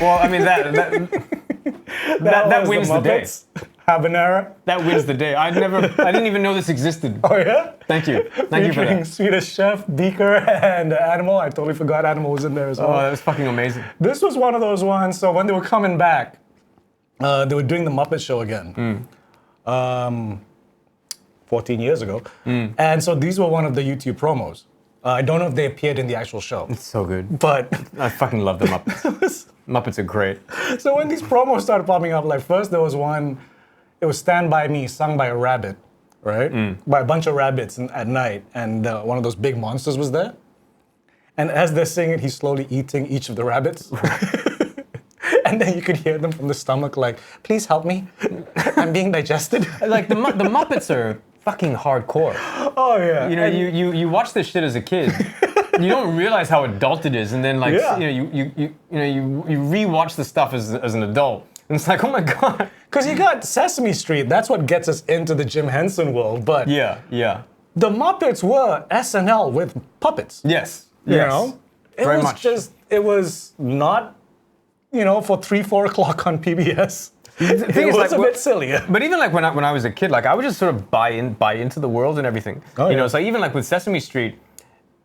Well, I mean that wins the day. Habanera. That wins the day. I didn't even know this existed. Oh yeah? Thank you for that. Swedish Chef, Beaker, and Animal. I totally forgot Animal was in there as well. Oh, that was fucking amazing. This was one of those ones, so when they were coming back, they were doing the Muppet Show again. 14 years ago. And so these were one of the YouTube promos. I don't know if they appeared in the actual show. It's so good. But I fucking love the Muppets. Muppets are great. So when these promos started popping up, like first there was one, it was Stand By Me, sung by a rabbit, right? By a bunch of rabbits at night. And one of those big monsters was there. And as they're singing, he's slowly eating each of the rabbits. And then you could hear them from the stomach like, please help me. I'm being digested. Like the Muppets are fucking hardcore. Oh yeah. You know, you watch this shit as a kid. You don't realize how adult it is, and then like you rewatch the stuff as an adult, and it's like, oh my god. Because you got Sesame Street. That's what gets us into the Jim Henson world. But yeah. The Muppets were SNL with puppets. Yes. You know, Very much. It was not, for 3-4 o'clock on PBS. It was a bit sillier. But even like when I was a kid, like I would just sort of buy into the world and everything. Oh, yeah. So even like with Sesame Street,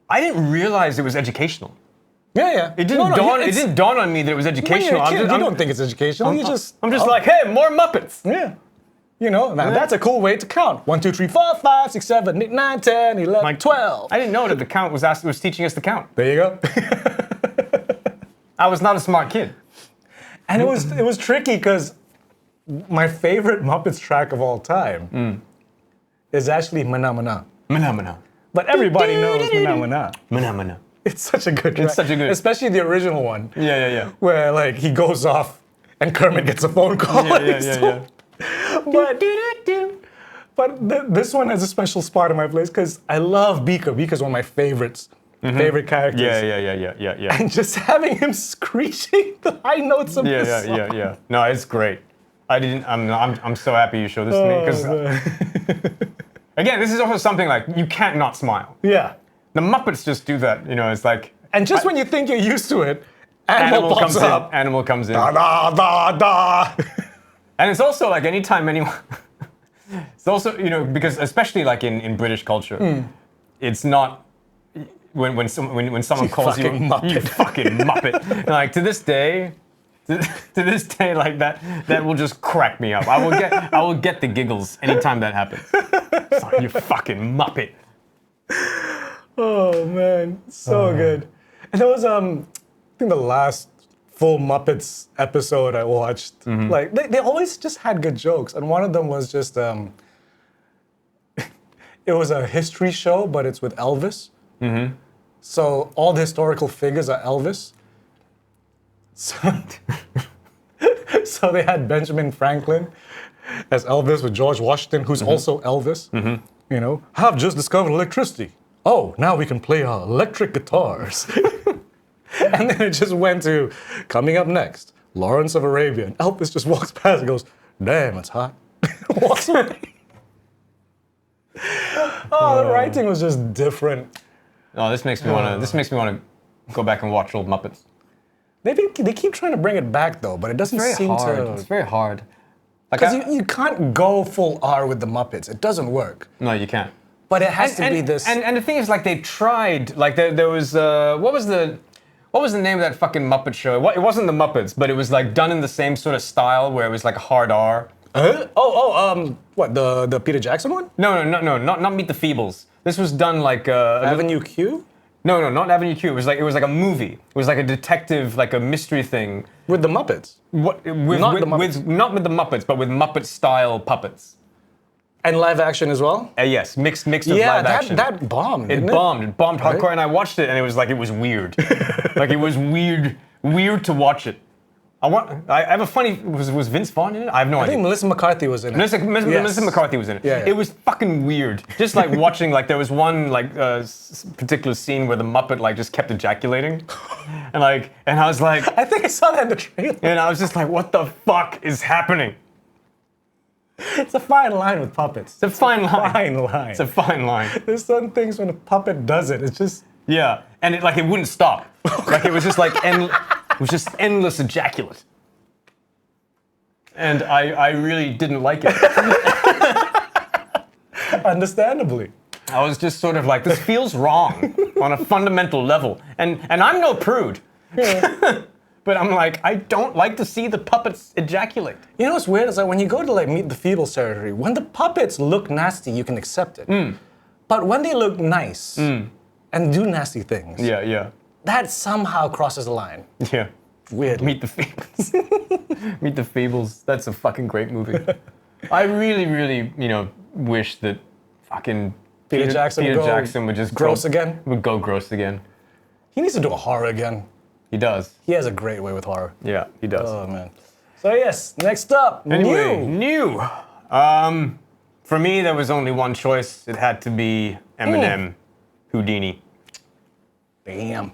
I didn't realize it was educational. Yeah. It didn't dawn on me that it was educational. When you're a kid, you don't think it's educational. I'm just like, hey, more Muppets. Yeah. Now that's a cool way to count. 1, 2, 3, 4, 5, 6, 7, 8, 9, 10, 11, 12. I didn't know that the count was teaching us to count. There you go. I was not a smart kid. And it was tricky because my favorite Muppets track of all time is actually Mana Mana. Mana Mana. But everybody knows Mana Mana. Mana Mana. It's such a good track. It's such a good. Especially the original one. Yeah. Where like he goes off and Kermit gets a phone call. Yeah. But this one has a special spot in my place because I love Beaker. Beaker's one of my favorites. Favorite characters. Yeah. And just having him screeching the high notes of this song. Yeah. No, it's great. I'm so happy you showed this to me because again, this is also something like you can't not smile. Yeah. The Muppets just do that. It's like. And just when you think you're used to it, Animal pops comes up. in. Animal comes in. Da da da da. And it's also like anytime anyone. It's also because especially like in British culture, it's not. When someone calls you fucking Muppet, like to this day, like that will just crack me up. I will get the giggles anytime that happens. It's like, you fucking Muppet. Oh man, so good. And there was I think the last full Muppets episode I watched. Like they always just had good jokes, and one of them was just it was a history show, but it's with Elvis. So all the historical figures are Elvis. So they had Benjamin Franklin as Elvis with George Washington, who's also Elvis. Have just discovered electricity. Oh, now we can play our electric guitars. And then it just went to, coming up next, Lawrence of Arabia. And Elvis just walks past and goes, damn, it's hot. Walks away. The writing was just different. Oh, this makes me want to go back and watch old Muppets. They keep trying to bring it back though, but it doesn't seem to. It's very hard. Because you can't go full R with the Muppets. It doesn't work. No, you can't. But it has to be this. And the thing is, like, they tried. Like, there was what was the name of that fucking Muppet show? It wasn't the Muppets, but it was like done in the same sort of style where it was like a hard R. What, the Peter Jackson one? No, not Meet the Feebles. This was done like Avenue Q? No, not Avenue Q. It was like a movie. It was like a detective, like a mystery thing. With the Muppets? Not with the Muppets, but with Muppet-style puppets. And live action as well? Yes, mixed with live action. That bombed, It bombed hardcore, and I watched it, and it was weird. Like, it was weird to watch it. I have a funny. Was Vince Vaughn in it? I have no idea. I think Melissa McCarthy was in it. Melissa McCarthy was in it. Yeah. It was fucking weird. Just like watching, like there was one like particular scene where the Muppet like just kept ejaculating, and I was like, I think I saw that in the trailer. And I was just like, what the fuck is happening? It's a fine line with puppets. It's a fine line. Fine line. It's a fine line. There's certain things when a puppet does it, it's just. Yeah, and it wouldn't stop. Like it was just like It was just endless ejaculate. And I really didn't like it. Understandably. I was just sort of like, this feels wrong on a fundamental level. And I'm no prude. Yeah. But I'm like, I don't like to see the puppets ejaculate. You know what's weird is that when you go to like Meet the Feebles territory, when the puppets look nasty, you can accept it. But when they look nice and do nasty things, Yeah. that somehow crosses the line. Yeah. Weird. Meet the Feebles. Meet the Feebles. That's a fucking great movie. I really, wish that fucking Peter Jackson would just gross again. Would go gross again. He needs to do a horror again. He does. He has a great way with horror. Yeah, he does. Oh man. So yes, next up, new. For me, there was only one choice. It had to be Eminem, Houdini. Damn.